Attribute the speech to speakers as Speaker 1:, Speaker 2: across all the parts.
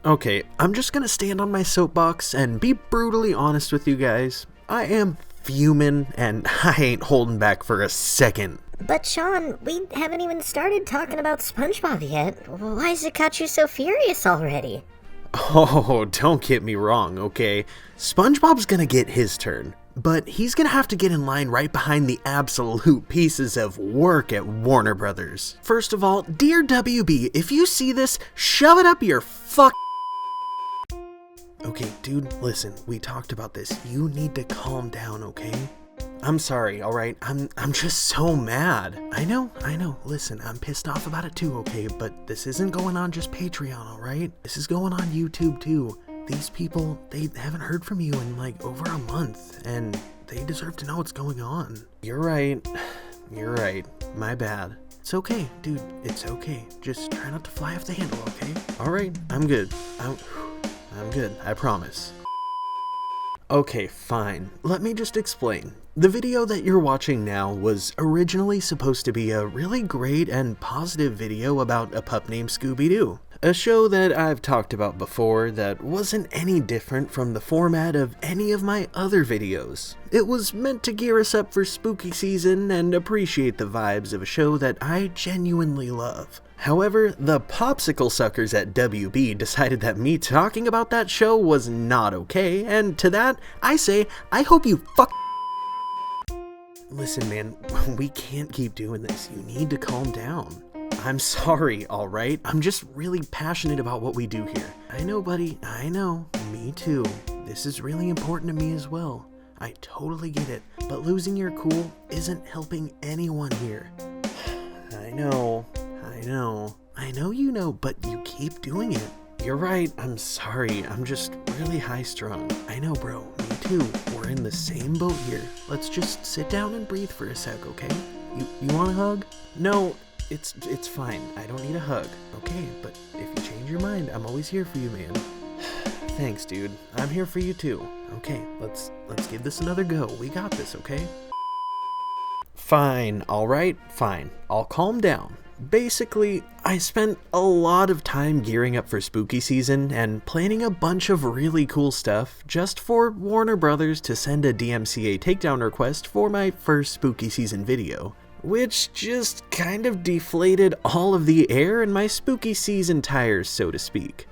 Speaker 1: Okay, I'm just gonna stand on my soapbox and be brutally honest with you guys. I am fuming, and I ain't holding back for a second.
Speaker 2: But Sean, we haven't even started talking about SpongeBob yet. Why has it got you so furious already?
Speaker 1: Oh, don't get me wrong, okay? SpongeBob's gonna get his turn, but he's gonna have to get in line right behind the absolute pieces of work at Warner Brothers. First of all, dear WB, if you see this, shove it up your fuck. Okay, dude, listen, we talked about this. You need to calm down, okay? I'm sorry, alright? I'm just so mad. I know. Listen, I'm pissed off about it too, okay? But this isn't going on just Patreon, alright? This is going on YouTube too. These people, they haven't heard from you in like over a month, and they deserve to know what's going on. You're right. My bad. It's okay, dude. It's okay. Just try not to fly off the handle, okay? Alright, I'm good. I'm good, I promise. Okay, fine. Let me just explain. The video that you're watching now was originally supposed to be a really great and positive video about a pup named Scooby-Doo. A show that I've talked about before that wasn't any different from the format of any of my other videos. It was meant to gear us up for spooky season and appreciate the vibes of a show that I genuinely love. However, the popsicle suckers at WB decided that me talking about that show was not okay, and to that, I say, I hope you fuck. Listen, man, we can't keep doing this. You need to calm down. I'm sorry, alright? I'm just really passionate about what we do here. I know, buddy, I know. Me too. This is really important to me as well. I totally get it, but losing your cool isn't helping anyone here. I know you know, but you keep doing it. You're right, I'm sorry, I'm just really high-strung. I know, bro, me too. We're in the same boat here. Let's just sit down and breathe for a sec, okay? You want a hug? No, it's fine. I don't need a hug, okay? But if you change your mind, I'm always here for you, man. Thanks, dude. I'm here for you too. Okay, let's give this another go. We got this, okay? Fine, alright, fine. I'll calm down. Basically, I spent a lot of time gearing up for spooky season and planning a bunch of really cool stuff just for Warner Brothers to send a DMCA takedown request for my first spooky season video, which just kind of deflated all of the air in my spooky season tires, so to speak.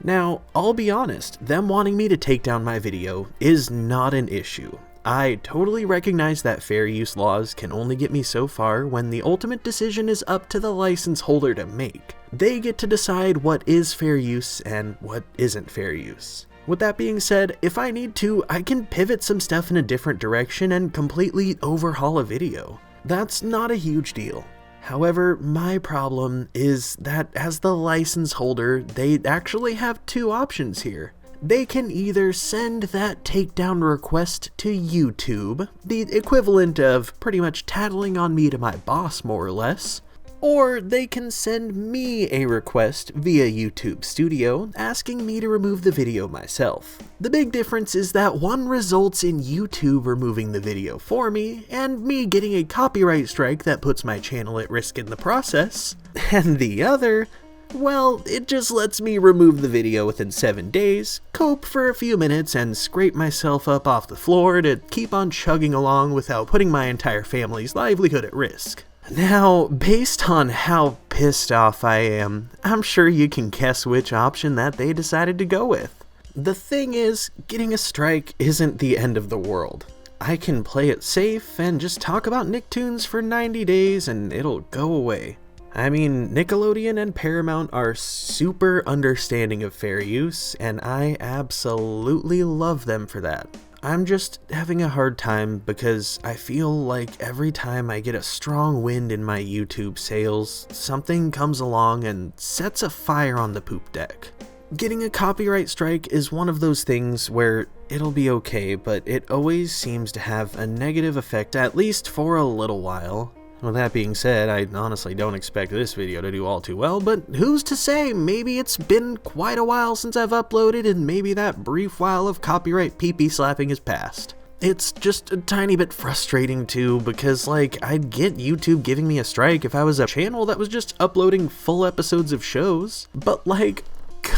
Speaker 1: Now, I'll be honest, them wanting me to take down my video is not an issue. I totally recognize that fair use laws can only get me so far when the ultimate decision is up to the license holder to make. They get to decide what is fair use and what isn't fair use. With that being said, if I need to, I can pivot some stuff in a different direction and completely overhaul a video. That's not a huge deal. However, my problem is that as the license holder, they actually have two options here. They can either send that takedown request to YouTube, the equivalent of pretty much tattling on me to my boss more or less, or they can send me a request via YouTube Studio asking me to remove the video myself. The big difference is that one results in YouTube removing the video for me, and me getting a copyright strike that puts my channel at risk in the process, and the other, well, it just lets me remove the video within 7 days, cope for a few minutes, and scrape myself up off the floor to keep on chugging along without putting my entire family's livelihood at risk. Now, based on how pissed off I am, I'm sure you can guess which option that they decided to go with. The thing is, getting a strike isn't the end of the world. I can play it safe and just talk about Nicktoons for 90 days and it'll go away. I mean, Nickelodeon and Paramount are super understanding of fair use, and I absolutely love them for that. I'm just having a hard time because I feel like every time I get a strong wind in my YouTube sales, something comes along and sets a fire on the poop deck. Getting a copyright strike is one of those things where it'll be okay, but it always seems to have a negative effect, at least for a little while. With that being said, I honestly don't expect this video to do all too well, but who's to say? Maybe it's been quite a while since I've uploaded, and maybe that brief while of copyright pee-pee slapping is past. It's just a tiny bit frustrating too, because like, I'd get YouTube giving me a strike if I was a channel that was just uploading full episodes of shows, but like,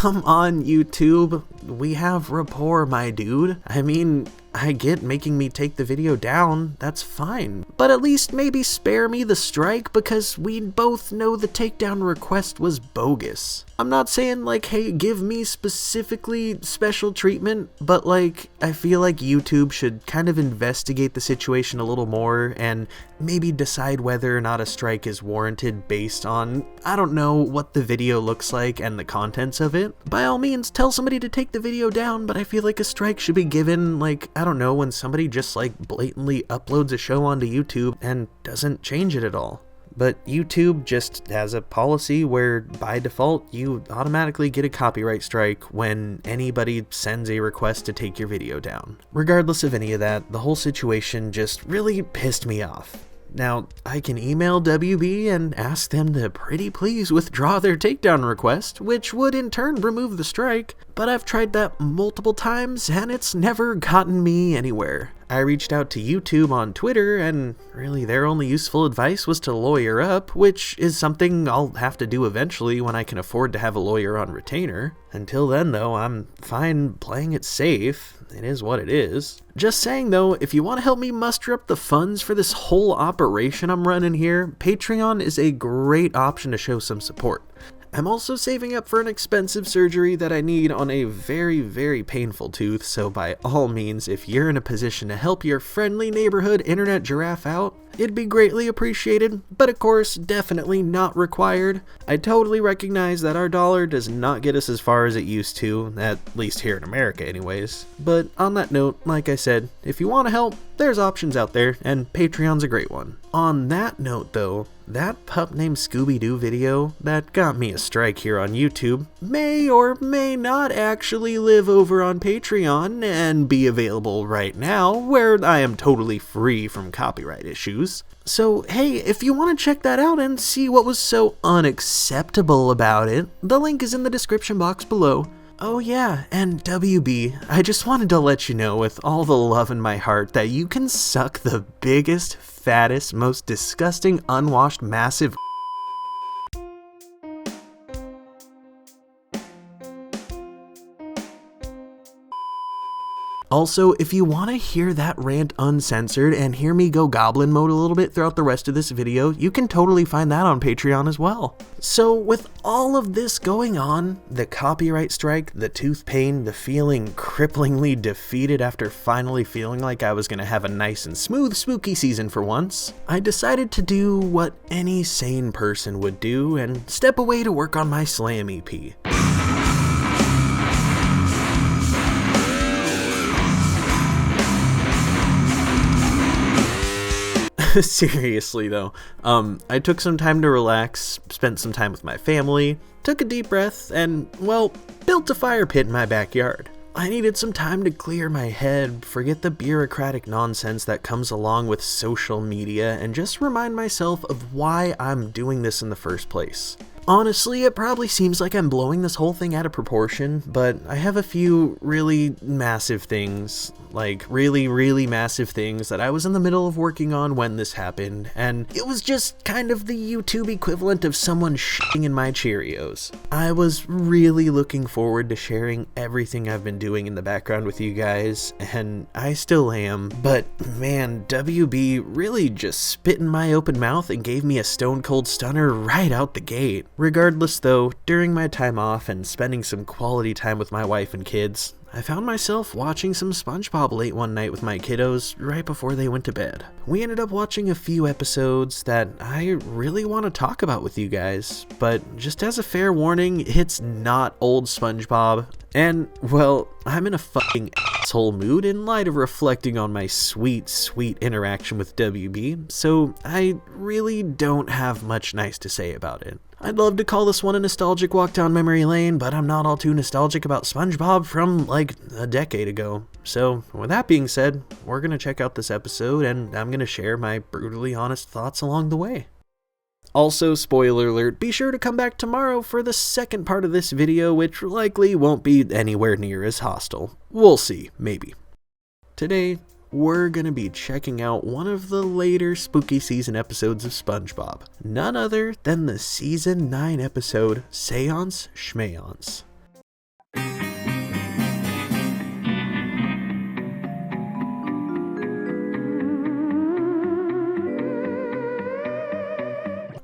Speaker 1: come on, YouTube. We have rapport, my dude. I mean, I get making me take the video down, that's fine. But at least maybe spare me the strike, because we both know the takedown request was bogus. I'm not saying like, hey, give me specifically special treatment, but like, I feel like YouTube should kind of investigate the situation a little more and maybe decide whether or not a strike is warranted based on, I don't know, what the video looks like and the contents of it. By all means, tell somebody to take the video down, but I feel like a strike should be given, like, I don't know, when somebody just like blatantly uploads a show onto YouTube and doesn't change it at all. But YouTube just has a policy where, by default, you automatically get a copyright strike when anybody sends a request to take your video down. Regardless of any of that, the whole situation just really pissed me off. Now, I can email WB and ask them to pretty please withdraw their takedown request, which would in turn remove the strike, but I've tried that multiple times and it's never gotten me anywhere. I reached out to YouTube on Twitter, and really their only useful advice was to lawyer up, which is something I'll have to do eventually when I can afford to have a lawyer on retainer. Until then though, I'm fine playing it safe. It is what it is. Just saying though, if you want to help me muster up the funds for this whole operation I'm running here, Patreon is a great option to show some support. I'm also saving up for an expensive surgery that I need on a very, very painful tooth, so by all means, if you're in a position to help your friendly neighborhood internet giraffe out, it'd be greatly appreciated, but of course, definitely not required. I totally recognize that our dollar does not get us as far as it used to, at least here in America anyways. But on that note, like I said, if you want to help, there's options out there, and Patreon's a great one. On that note though, that pup named Scooby-Doo video that got me a strike here on YouTube may or may not actually live over on Patreon and be available right now, where I am totally free from copyright issues. So hey, if you want to check that out and see what was so unacceptable about it, the link is in the description box below. Oh yeah, and WB, I just wanted to let you know with all the love in my heart that you can suck the biggest, fattest, most disgusting, unwashed, massive Also, if you want to hear that rant uncensored and hear me go goblin mode a little bit throughout the rest of this video, you can totally find that on Patreon as well. So with all of this going on, the copyright strike, the tooth pain, the feeling cripplingly defeated after finally feeling like I was going to have a nice and smooth spooky season for once, I decided to do what any sane person would do and step away to work on my Slam EP. Seriously though, I took some time to relax, spent some time with my family, took a deep breath, and, well, built a fire pit in my backyard. I needed some time to clear my head, forget the bureaucratic nonsense that comes along with social media, and just remind myself of why I'm doing this in the first place. Honestly, it probably seems like I'm blowing this whole thing out of proportion, but I have a few really massive things, like really massive things that I was in the middle of working on when this happened, and it was just kind of the YouTube equivalent of someone shitting in my Cheerios. I was really looking forward to sharing everything I've been doing in the background with you guys, and I still am, but man, WB really just spit in my open mouth and gave me a stone cold stunner right out the gate. Regardless though, during my time off and spending some quality time with my wife and kids, I found myself watching some SpongeBob late one night with my kiddos right before they went to bed. We ended up watching a few episodes that I really want to talk about with you guys, but just as a fair warning, it's not old SpongeBob. And, well, I'm in a fucking asshole mood in light of reflecting on my sweet interaction with WB, so I really don't have much nice to say about it. I'd love to call this one a nostalgic walk down memory lane, but I'm not all too nostalgic about SpongeBob from, like, a decade ago. So, with that being said, we're gonna check out this episode, and I'm gonna share my brutally honest thoughts along the way. Also, spoiler alert, be sure to come back tomorrow for the second part of this video, which likely won't be anywhere near as hostile. We'll see, maybe. Today, we're gonna be checking out one of the later spooky season episodes of SpongeBob. None other than the season 9 episode, Seance Schmeance.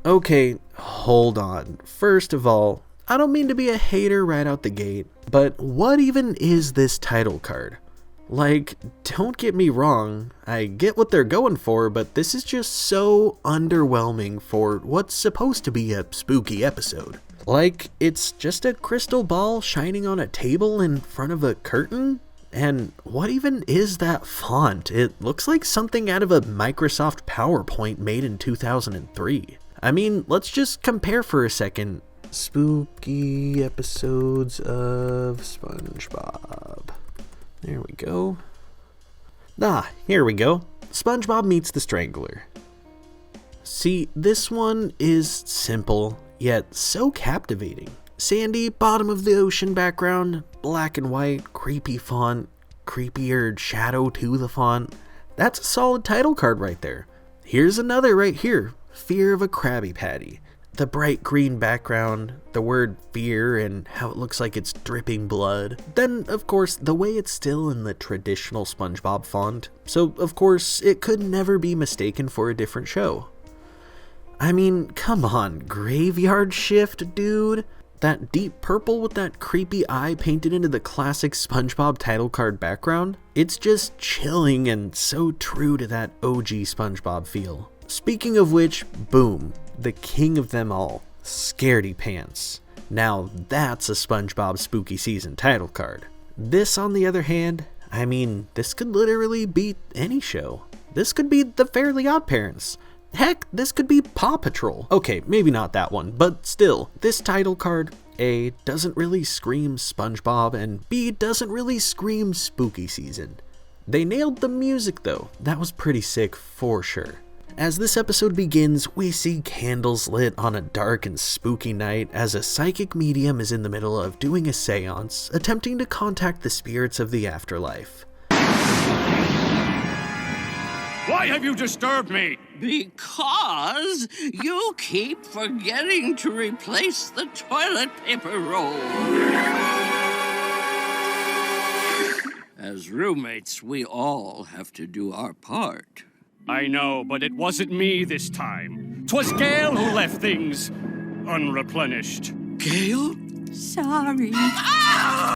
Speaker 1: Okay, hold on. First of all, I don't mean to be a hater right out the gate, but what even is this title card? Like, don't get me wrong, I get what they're going for, but this is just so underwhelming for what's supposed to be a spooky episode. Like, it's just a crystal ball shining on a table in front of a curtain? And what even is that font? It looks like something out of a Microsoft PowerPoint made in 2003. I mean, let's just compare for a second. Spooky episodes of SpongeBob. There we go. Here we go. SpongeBob Meets the Strangler. See, this one is simple, yet so captivating. Sandy, bottom of the ocean background, black and white, creepy font, creepier shadow to the font. That's a solid title card right there. Here's another right here, Fear of a Krabby Patty. The bright green background, the word fear, and how it looks like it's dripping blood. Then, of course, the way it's still in the traditional SpongeBob font, so of course it could never be mistaken for a different show. I mean, come on, Graveyard Shift, dude? That deep purple with that creepy eye painted into the classic SpongeBob title card background? It's just chilling and so true to that OG SpongeBob feel. Speaking of which, boom, the king of them all, Scaredy Pants. Now that's a SpongeBob Spooky Season title card. This, on the other hand, I mean, this could literally beat any show. This could be the Fairly OddParents. Heck, this could be Paw Patrol. Okay, maybe not that one, but still, this title card, A, doesn't really scream SpongeBob, and B, doesn't really scream Spooky Season. They nailed the music though, that was pretty sick for sure. As this episode begins, we see candles lit on a dark and spooky night as a psychic medium is in the middle of doing a seance, attempting to contact the spirits of the afterlife.
Speaker 3: Why have you disturbed me?
Speaker 4: Because you keep forgetting to replace the toilet paper roll. As roommates, we all have to do our part.
Speaker 3: I know, but it wasn't me this time. 'Twas Gale who left things unreplenished.
Speaker 4: Gail? Sorry.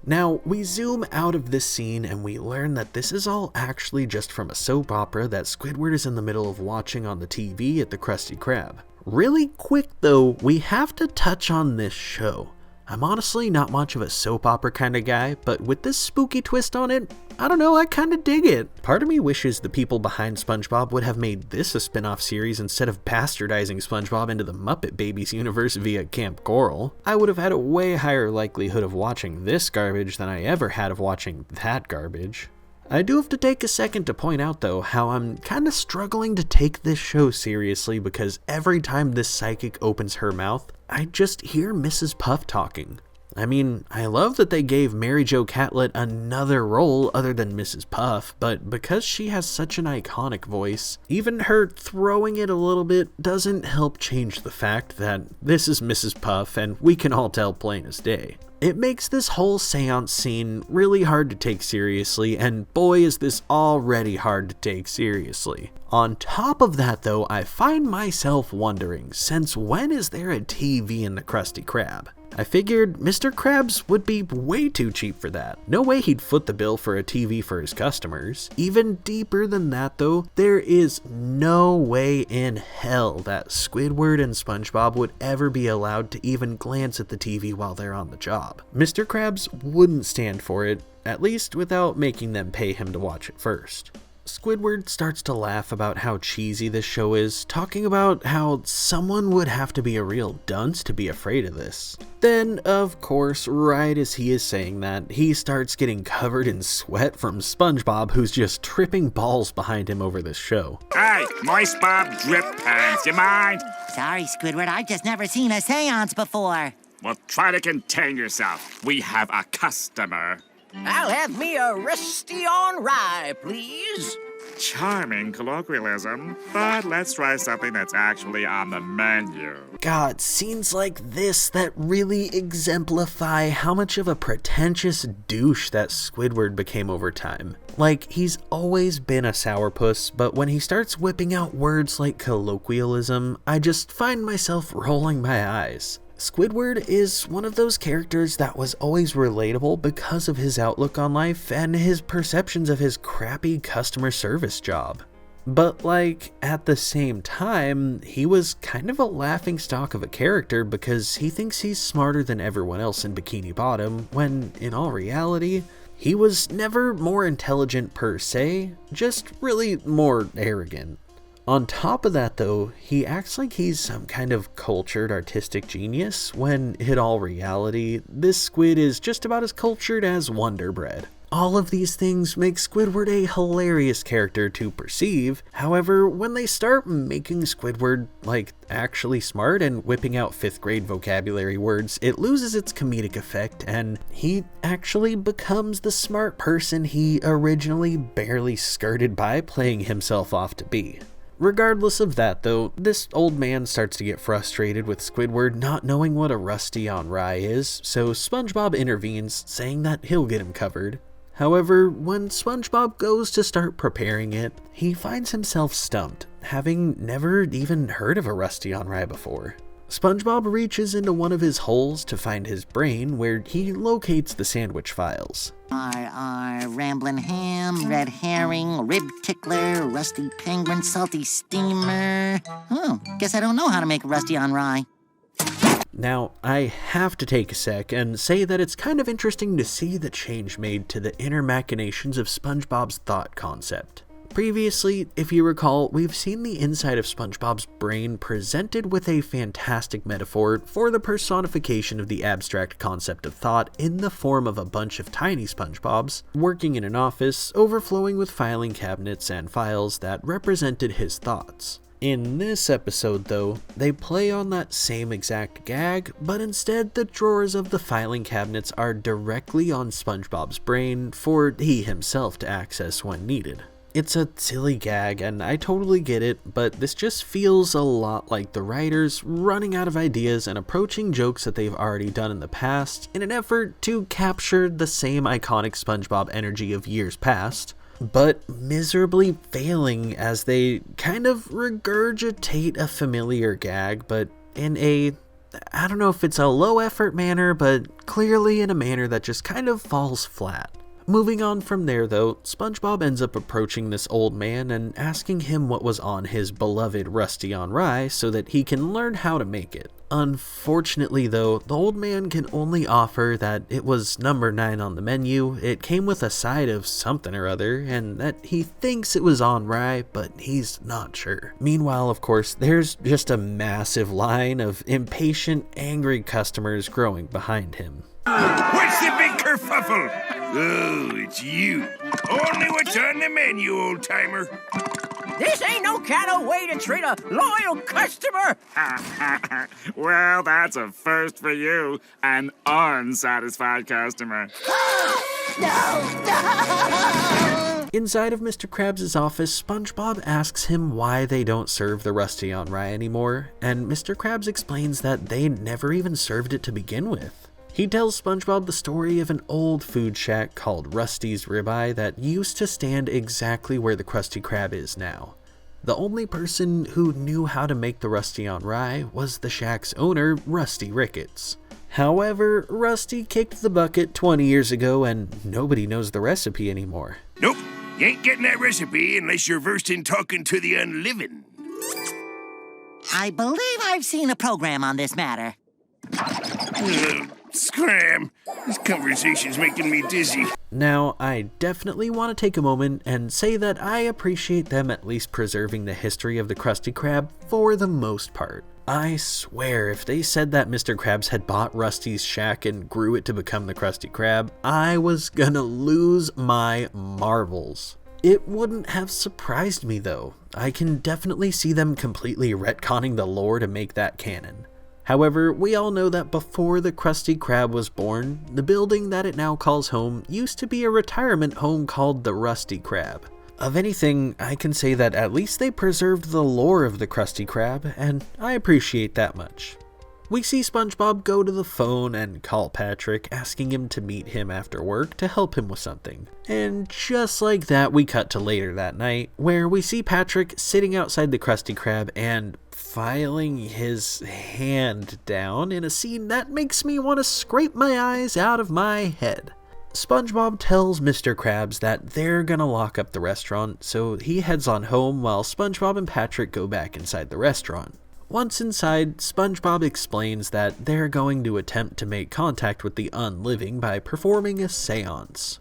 Speaker 1: Now, we zoom out of this scene and we learn that this is all actually just from a soap opera that Squidward is in the middle of watching on the TV at the Krusty Krab. Really quick though, we have to touch on this show. I'm honestly not much of a soap opera kind of guy, but with this spooky twist on it, I don't know, I kind of dig it. Part of me wishes the people behind SpongeBob would have made this a spin-off series instead of bastardizing SpongeBob into the Muppet Babies universe via Camp Coral. I would have had a way higher likelihood of watching this garbage than I ever had of watching that garbage. I do have to take a second to point out though how I'm kind of struggling to take this show seriously because every time this psychic opens her mouth, I just hear Mrs. Puff talking. I mean, I love that they gave Mary Jo Catlett another role other than Mrs. Puff, but because she has such an iconic voice, even her throwing it a little bit doesn't help change the fact that this is Mrs. Puff and we can all tell plain as day. It makes this whole seance scene really hard to take seriously, and boy is this already hard to take seriously. On top of that though, I find myself wondering, since when is there a TV in the Krusty Krab? I figured Mr. Krabs would be way too cheap for that. No way he'd foot the bill for a TV for his customers. Even deeper than that though, there is no way in hell that Squidward and SpongeBob would ever be allowed to even glance at the TV while they're on the job. Mr. Krabs wouldn't stand for it, at least without making them pay him to watch it first. Squidward starts to laugh about how cheesy this show is, talking about how someone would have to be a real dunce to be afraid of this. Then, of course, right as he is saying that, he starts getting covered in sweat from SpongeBob, who's just tripping balls behind him over this show.
Speaker 5: Hey, Moist Bob Drip Pants, you mind?
Speaker 6: Sorry, Squidward, I've just never seen a seance before.
Speaker 5: Well, try to contain yourself. We have a customer.
Speaker 4: I'll have me a resty on rye, please.
Speaker 5: charming colloquialism, but let's try something that's actually on the menu.
Speaker 1: God, scenes like this that really exemplify how much of a pretentious douche that Squidward became over time. Like, he's always been a sourpuss, but when he starts whipping out words like colloquialism, I just find myself rolling my eyes. Squidward is one of those characters that was always relatable because of his outlook on life and his perceptions of his crappy customer service job. But like, at the same time, he was kind of a laughingstock of a character because he thinks he's smarter than everyone else in Bikini Bottom, when in all reality, he was never more intelligent per se, just really more arrogant. On top of that though, he acts like he's some kind of cultured artistic genius, when in all reality, this squid is just about as cultured as Wonder Bread. All of these things make Squidward a hilarious character to perceive. However, when they start making Squidward, like, actually smart and whipping out 5th grade vocabulary words, it loses its comedic effect, and he actually becomes the smart person he originally barely skirted by playing himself off to be. Regardless of that though, this old man starts to get frustrated with Squidward not knowing what a rusty on rye is, so SpongeBob intervenes, saying that he'll get him covered. However, when SpongeBob goes to start preparing it, he finds himself stumped, having never even heard of a rusty on rye before. SpongeBob reaches into one of his holes to find his brain, where he locates the sandwich files.
Speaker 6: Ramblin' ham, red herring, rib tickler, rusty penguin, salty steamer. Oh, guess I don't know how to make rusty on rye.
Speaker 1: Now, I have to take a sec and say that it's kind of interesting to see the change made to the inner machinations of SpongeBob's thought concept. Previously, if you recall, we've seen the inside of SpongeBob's brain presented with a fantastic metaphor for the personification of the abstract concept of thought in the form of a bunch of tiny SpongeBobs working in an office overflowing with filing cabinets and files that represented his thoughts. In this episode though, they play on that same exact gag, but instead the drawers of the filing cabinets are directly on SpongeBob's brain for he himself to access when needed. It's a silly gag and I totally get it, but this just feels a lot like the writers running out of ideas and approaching jokes that they've already done in the past in an effort to capture the same iconic SpongeBob energy of years past, but miserably failing as they kind of regurgitate a familiar gag, but in a, I don't know if it's a low effort manner, but clearly in a manner that just kind of falls flat. Moving on from there though, SpongeBob ends up approaching this old man and asking him what was on his beloved Rusty on Rye so that he can learn how to make it. Unfortunately though, the old man can only offer that it was number 9 on the menu, it came with a side of something or other, and that he thinks it was on rye, but he's not sure. Meanwhile, of course, there's just a massive line of impatient, angry customers growing behind him.
Speaker 7: What's the big kerfuffle? Oh, it's you. Only what's on the menu, old-timer.
Speaker 8: This ain't no kind of way to treat a loyal customer.
Speaker 5: Well, that's a first for you, an unsatisfied customer.
Speaker 2: No!
Speaker 1: Inside of Mr. Krabs' office, SpongeBob asks him why they don't serve the Rusty on Rye anymore, and Mr. Krabs explains that they never even served it to begin with. He tells SpongeBob the story of an old food shack called Rusty's Ribeye that used to stand exactly where the Krusty Krab is now. The only person who knew how to make the Rusty on Rye was the shack's owner, Rusty Rickets. However, Rusty kicked the bucket 20 years ago and nobody knows the recipe anymore.
Speaker 7: Nope, you ain't getting that recipe unless you're versed in talking to the unliving.
Speaker 6: I believe I've seen a program on this matter.
Speaker 7: Scram! This conversation's making me dizzy.
Speaker 1: Now, I definitely want to take a moment and say that I appreciate them at least preserving the history of the Krusty Krab for the most part. I swear, if they said that Mr. Krabs had bought Rusty's shack and grew it to become the Krusty Krab, I was gonna lose my marbles. It wouldn't have surprised me though. I can definitely see them completely retconning the lore to make that canon. However, we all know that before the Krusty Krab was born, the building that it now calls home used to be a retirement home called the Rusty Krab. Of anything, I can say that at least they preserved the lore of the Krusty Krab, and I appreciate that much. We see SpongeBob go to the phone and call Patrick, asking him to meet him after work to help him with something. And just like that, we cut to later that night, where we see Patrick sitting outside the Krusty Krab and filing his hand down in a scene that makes me want to scrape my eyes out of my head. SpongeBob tells Mr. Krabs that they're gonna lock up the restaurant, so he heads on home while SpongeBob and Patrick go back inside the restaurant. Once inside, SpongeBob explains that they're going to attempt to make contact with the unliving by performing a seance.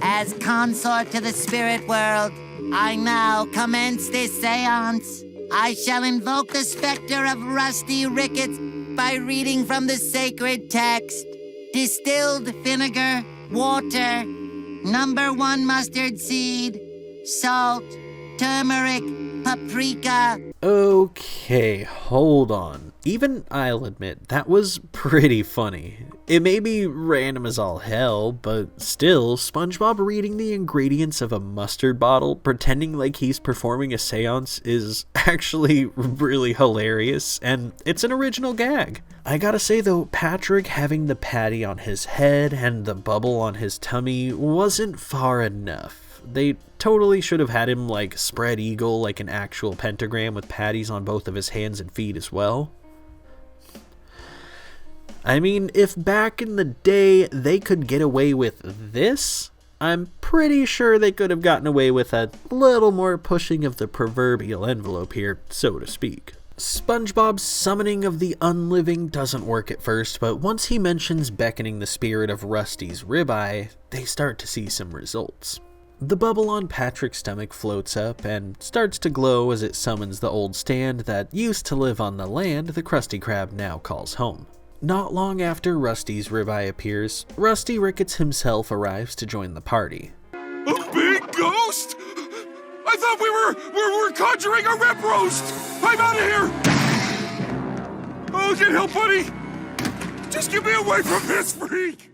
Speaker 6: As consort to the spirit world, I now commence this seance. I shall invoke the specter of Rusty Rickets by reading from the sacred text. Distilled vinegar, water, number 1 mustard seed, salt, turmeric, paprika.
Speaker 1: Okay, hold on. Even I'll admit, that was pretty funny. It may be random as all hell, but still, SpongeBob reading the ingredients of a mustard bottle, pretending like he's performing a seance, is actually really hilarious, and it's an original gag. I gotta say though, Patrick having the patty on his head and the bubble on his tummy wasn't far enough. They totally should have had him like spread eagle like an actual pentagram with patties on both of his hands and feet as well. I mean, if back in the day they could get away with this, I'm pretty sure they could have gotten away with a little more pushing of the proverbial envelope here, so to speak. SpongeBob's summoning of the unliving doesn't work at first, but once he mentions beckoning the spirit of Rusty's ribeye, they start to see some results. The bubble on Patrick's stomach floats up and starts to glow as it summons the old stand that used to live on the land the Krusty Krab now calls home. Not long after Rusty's ribeye appears, Rusty Rickets himself arrives to join the party.
Speaker 7: A big ghost? I thought we were conjuring a rib roast! I'm out of here! Oh, get help, buddy! Just get me away from this freak!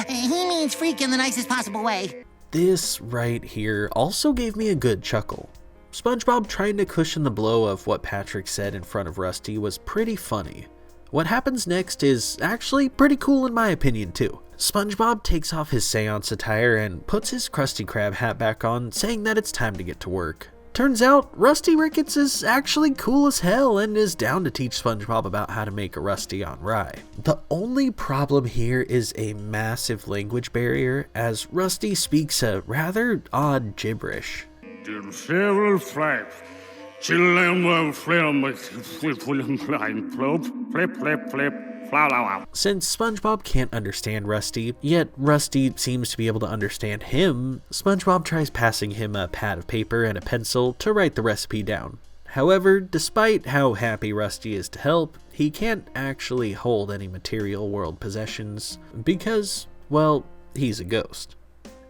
Speaker 6: He means freak in the nicest possible way.
Speaker 1: This right here also gave me a good chuckle. SpongeBob trying to cushion the blow of what Patrick said in front of Rusty was pretty funny. What happens next is actually pretty cool in my opinion too. SpongeBob takes off his seance attire and puts his Krusty Krab hat back on, saying that it's time to get to work. Turns out, Rusty Rickets is actually cool as hell and is down to teach SpongeBob about how to make a Rusty on Rye. The only problem here is a massive language barrier, as Rusty speaks a rather odd gibberish. Since SpongeBob can't understand Rusty, yet Rusty seems to be able to understand him, SpongeBob tries passing him a pad of paper and a pencil to write the recipe down. However, despite how happy Rusty is to help, he can't actually hold any material world possessions because, well, he's a ghost.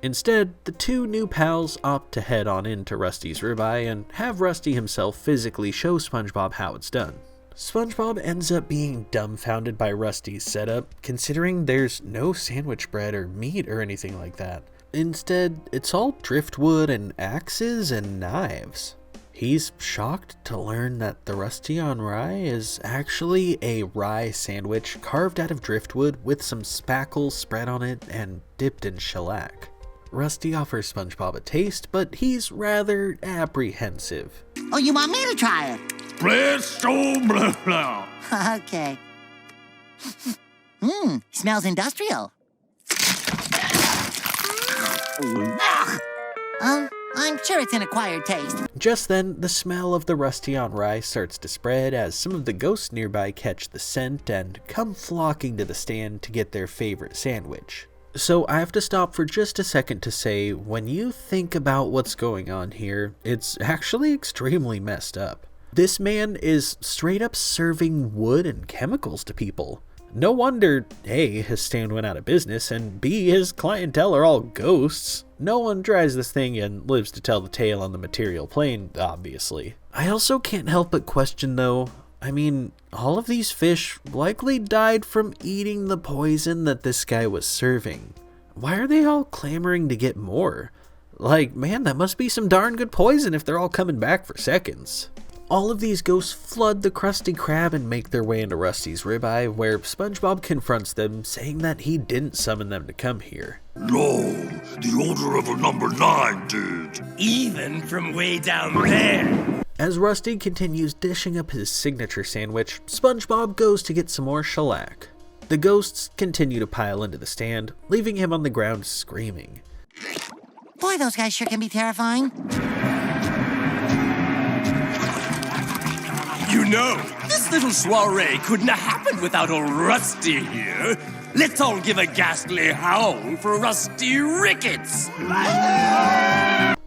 Speaker 1: Instead, the two new pals opt to head on into Rusty's ribeye and have Rusty himself physically show SpongeBob how it's done. SpongeBob ends up being dumbfounded by Rusty's setup, considering there's no sandwich bread or meat or anything like that. Instead, it's all driftwood and axes and knives. He's shocked to learn that the Rusty on Rye is actually a rye sandwich carved out of driftwood with some spackle spread on it and dipped in shellac. Rusty offers SpongeBob a taste, but he's rather apprehensive.
Speaker 6: Oh, you want me to try it?
Speaker 7: Presto, blah, blah.
Speaker 6: Okay. Smells industrial. I'm sure it's an acquired taste.
Speaker 1: Just then, the smell of the Rusty on Rye starts to spread as some of the ghosts nearby catch the scent and come flocking to the stand to get their favorite sandwich. So I have to stop for just a second to say, when you think about what's going on here, it's actually extremely messed up. This man is straight up serving wood and chemicals to people. No wonder, A, his stand went out of business, and B, his clientele are all ghosts. No one tries this thing and lives to tell the tale on the material plane, obviously. I also can't help but question though, I mean, all of these fish likely died from eating the poison that this guy was serving. Why are they all clamoring to get more? Like, man, that must be some darn good poison if they're all coming back for seconds. All of these ghosts flood the Krusty Krab and make their way into Rusty's ribeye, where SpongeBob confronts them, saying that he didn't summon them to come here.
Speaker 7: No, the order of a number 9 did.
Speaker 9: Even from way down there.
Speaker 1: As Rusty continues dishing up his signature sandwich, SpongeBob goes to get some more shellac. The ghosts continue to pile into the stand, leaving him on the ground screaming.
Speaker 6: Boy, those guys sure can be terrifying.
Speaker 9: You know, this little soiree couldn't have happened without old Rusty here. Let's all give a ghastly howl for Rusty Rickets.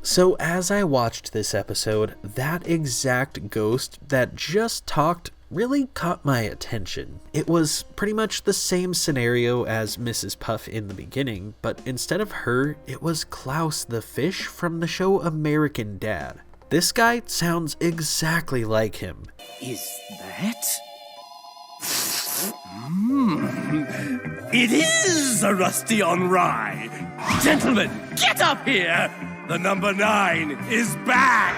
Speaker 1: So as I watched this episode, that exact ghost that just talked really caught my attention. It was pretty much the same scenario as Mrs. Puff in the beginning, but instead of her, it was Klaus the fish from the show American Dad. This guy sounds exactly like him.
Speaker 9: Is that? It is a Rusty on Rye. Gentlemen, get up here. The number 9 is back.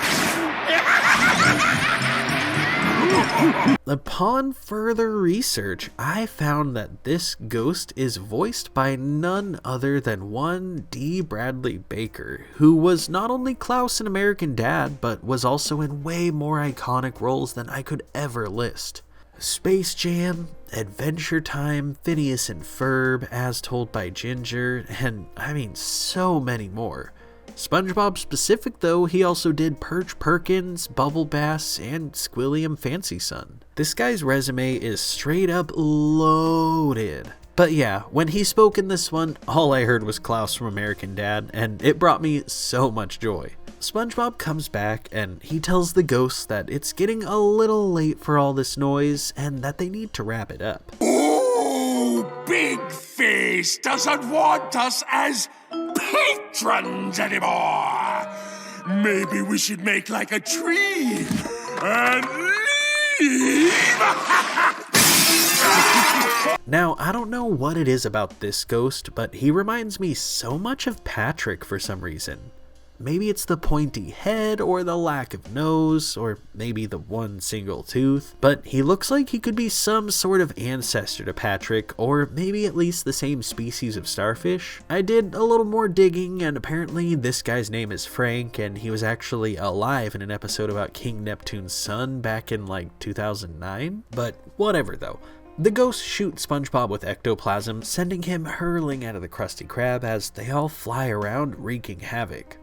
Speaker 1: Upon further research, I found that this ghost is voiced by none other than one D. Bradley Baker, who was not only Klaus in American Dad, but was also in way more iconic roles than I could ever list. Space Jam, Adventure Time, Phineas and Ferb, As Told by Ginger, and I mean so many more. SpongeBob specific though, he also did Perch Perkins, Bubble Bass, and Squilliam Fancy Son. This guy's resume is straight up loaded. But yeah, when he spoke in this one, all I heard was Klaus from American Dad, and it brought me so much joy. SpongeBob comes back and he tells the ghosts that it's getting a little late for all this noise and that they need to wrap it up.
Speaker 7: Oh, Big Face doesn't want us as patrons anymore. Maybe we should make like a tree and leave.
Speaker 1: Now, I don't know what it is about this ghost, but he reminds me so much of Patrick for some reason. Maybe it's the pointy head, or the lack of nose, or maybe the one single tooth, but he looks like he could be some sort of ancestor to Patrick, or maybe at least the same species of starfish. I did a little more digging, and apparently this guy's name is Frank, and he was actually alive in an episode about King Neptune's son back in like 2009, but whatever though. The ghosts shoot SpongeBob with ectoplasm, sending him hurling out of the Krusty Krab as they all fly around wreaking havoc.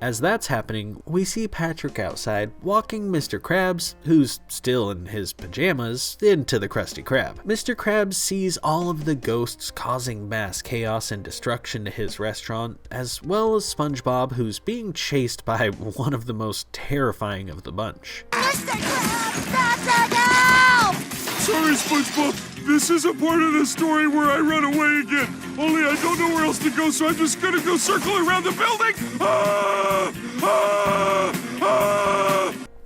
Speaker 1: As that's happening, we see Patrick outside walking Mr. Krabs, who's still in his pajamas, into the Krusty Krab. Mr. Krabs sees all of the ghosts causing mass chaos and destruction to his restaurant, as well as SpongeBob, who's being chased by one of the most terrifying of the bunch.
Speaker 6: Mr. Krabs, Patrick, help!
Speaker 7: Sorry, SpongeBob. This is a part of the story where I run away again. Only I don't know where else to go, so I'm just gonna go circle around the building.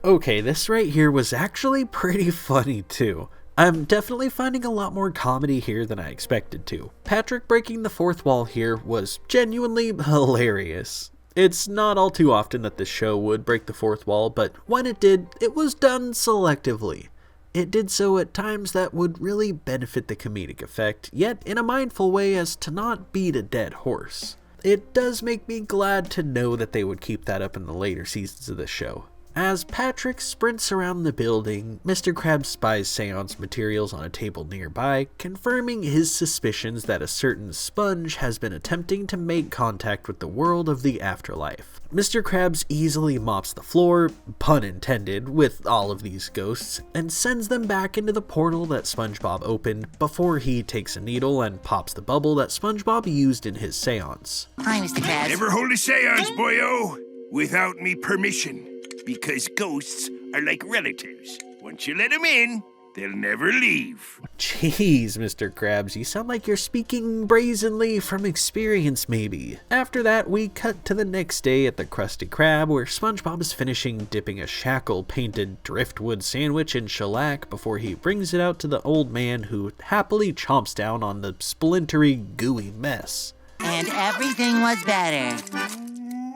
Speaker 1: Okay, this right here was actually pretty funny too. I'm definitely finding a lot more comedy here than I expected to. Patrick breaking the fourth wall here was genuinely hilarious. It's not all too often that this show would break the fourth wall, but when it did, it was done selectively. It did so at times that would really benefit the comedic effect, yet in a mindful way as to not beat a dead horse. It does make me glad to know that they would keep that up in the later seasons of the show. As Patrick sprints around the building, Mr. Krabs spies Seance materials on a table nearby, confirming his suspicions that a certain sponge has been attempting to make contact with the world of the afterlife. Mr. Krabs easily mops the floor, pun intended, with all of these ghosts, and sends them back into the portal that SpongeBob opened before he takes a needle and pops the bubble that SpongeBob used in his seance.
Speaker 6: Hi, Mr. Krabs.
Speaker 7: Never hold a seance, boyo, without me permission. Because ghosts are like relatives. Once you let them in, They'll never leave.
Speaker 1: Jeez, Mr. Krabs, you sound like you're speaking brazenly from experience, maybe. After that, we cut to the next day at the Krusty Krab, where SpongeBob is finishing dipping a shackle-painted driftwood sandwich in shellac before he brings it out to the old man, who happily chomps down on the splintery, gooey mess.
Speaker 6: And everything was better.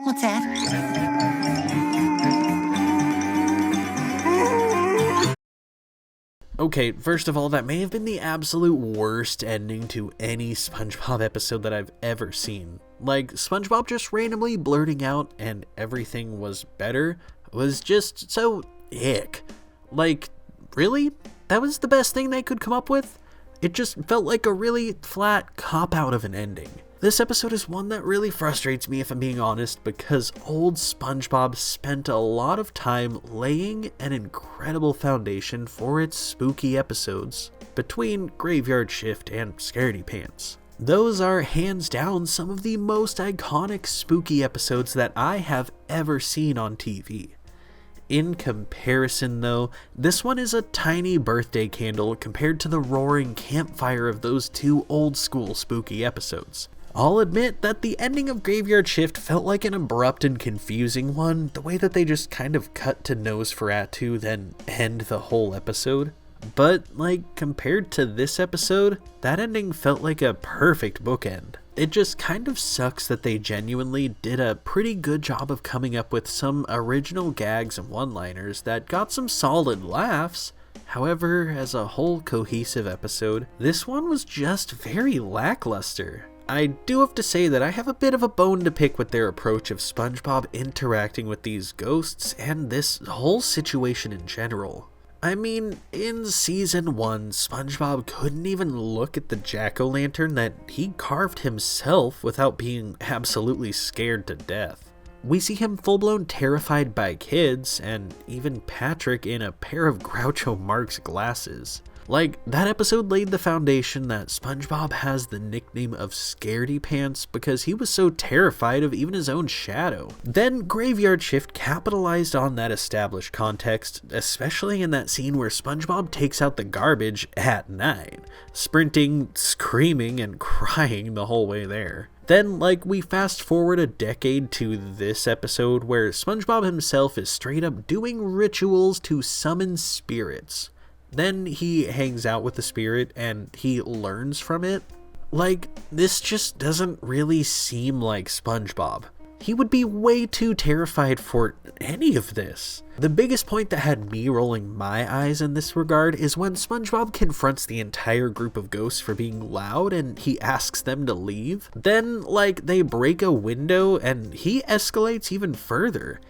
Speaker 6: What's that?
Speaker 1: Okay, first of all, that may have been the absolute worst ending to any SpongeBob episode that I've ever seen. Like, SpongeBob just randomly blurting out and everything was better was just so ick. Like, really? That was the best thing they could come up with? It just felt like a really flat cop-out of an ending. This episode is one that really frustrates me, if I'm being honest, because old SpongeBob spent a lot of time laying an incredible foundation for its spooky episodes between Graveyard Shift and Scaredy Pants. Those are hands down some of the most iconic spooky episodes that I have ever seen on TV. In comparison though, this one is a tiny birthday candle compared to the roaring campfire of those two old school spooky episodes. I'll admit that the ending of Graveyard Shift felt like an abrupt and confusing one, the way that they just kind of cut to Nosferatu then end the whole episode. But, like, compared to this episode, that ending felt like a perfect bookend. It just kind of sucks that they genuinely did a pretty good job of coming up with some original gags and one-liners that got some solid laughs. However, as a whole cohesive episode, this one was just very lackluster. I do have to say that I have a bit of a bone to pick with their approach of SpongeBob interacting with these ghosts and this whole situation in general. I mean, in season 1, SpongeBob couldn't even look at the jack-o'-lantern that he carved himself without being absolutely scared to death. We see him full-blown terrified by kids, and even Patrick in a pair of Groucho Marx glasses. Like, that episode laid the foundation that SpongeBob has the nickname of Scaredy Pants because he was so terrified of even his own shadow. Then Graveyard Shift capitalized on that established context, especially in that scene where SpongeBob takes out the garbage at 9, sprinting, screaming, and crying the whole way there. Then, like, we fast forward a decade to this episode where SpongeBob himself is straight up doing rituals to summon spirits. Then he hangs out with the spirit and he learns from it. Like, this just doesn't really seem like SpongeBob. He would be way too terrified for any of this. The biggest point that had me rolling my eyes in this regard is when SpongeBob confronts the entire group of ghosts for being loud and he asks them to leave. Then, like, they break a window and he escalates even further.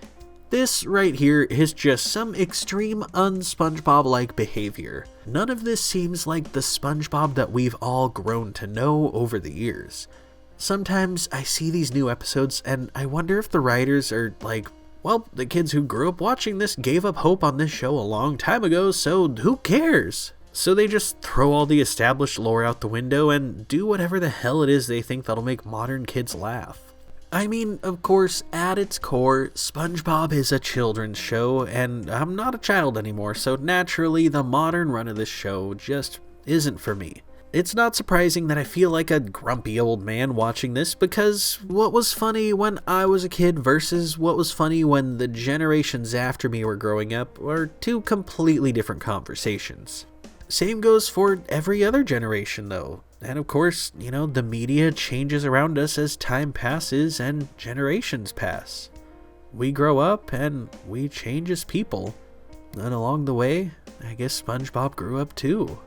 Speaker 1: This right here is just some extreme un-SpongeBob-like behavior. None of this seems like the SpongeBob that we've all grown to know over the years. Sometimes I see these new episodes and I wonder if the writers are like, well, the kids who grew up watching this gave up hope on this show a long time ago, so who cares? So they just throw all the established lore out the window and do whatever the hell it is they think that'll make modern kids laugh. I mean, of course, at its core, SpongeBob is a children's show, and I'm not a child anymore, so naturally the modern run of this show just isn't for me. It's not surprising that I feel like a grumpy old man watching this, because what was funny when I was a kid versus what was funny when the generations after me were growing up are two completely different conversations. Same goes for every other generation though. And of course, you know, the media changes around us as time passes and generations pass. We grow up and we change as people. And along the way, I guess SpongeBob grew up too.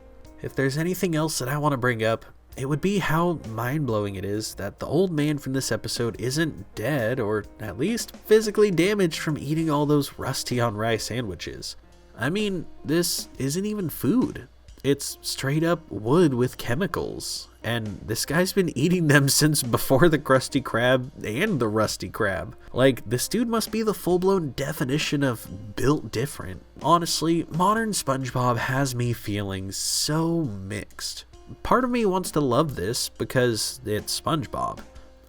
Speaker 1: If there's anything else that I want to bring up, it would be how mind-blowing it is that the old man from this episode isn't dead, or at least physically damaged from eating all those rusty on rye sandwiches. I mean, this isn't even food. It's straight up wood with chemicals, and this guy's been eating them since before the Krusty Krab and the Rusty Krab. Like, this dude must be the full-blown definition of built different. Honestly, modern SpongeBob has me feeling so mixed. Part of me wants to love this because it's SpongeBob.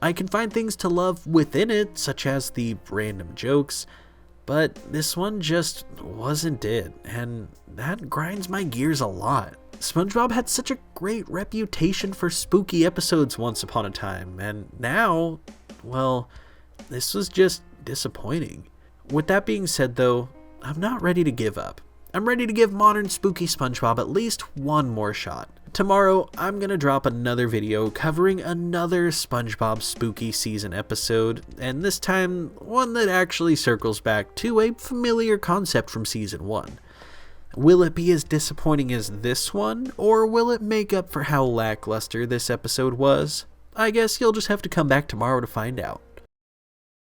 Speaker 1: I can find things to love within it, such as the random jokes, but this one just wasn't it, and that grinds my gears a lot. SpongeBob had such a great reputation for spooky episodes once upon a time, and now, well, this was just disappointing. With that being said though, I'm not ready to give up. I'm ready to give modern spooky SpongeBob at least one more shot. Tomorrow, I'm gonna drop another video covering another SpongeBob spooky season episode, and this time, one that actually circles back to a familiar concept from season 1. Will it be as disappointing as this one, or will it make up for how lackluster this episode was? I guess you'll just have to come back tomorrow to find out.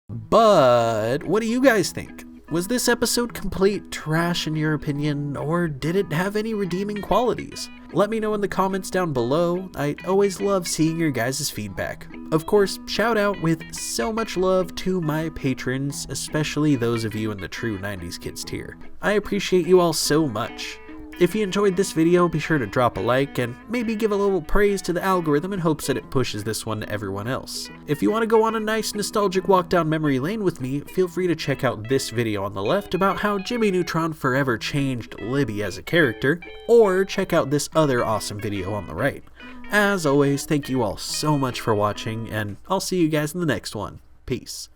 Speaker 1: But what do you guys think? Was this episode complete trash in your opinion, or did it have any redeeming qualities? Let me know in the comments down below. I always love seeing your guys' feedback. Of course, shout out with so much love to my patrons, especially those of you in the true 90s kids tier. I appreciate you all so much. If you enjoyed this video, be sure to drop a like and maybe give a little praise to the algorithm in hopes that it pushes this one to everyone else. If you want to go on a nice nostalgic walk down memory lane with me, feel free to check out this video on the left about how Jimmy Neutron forever changed Libby as a character, or check out this other awesome video on the right. As always, thank you all so much for watching, and I'll see you guys in the next one. Peace.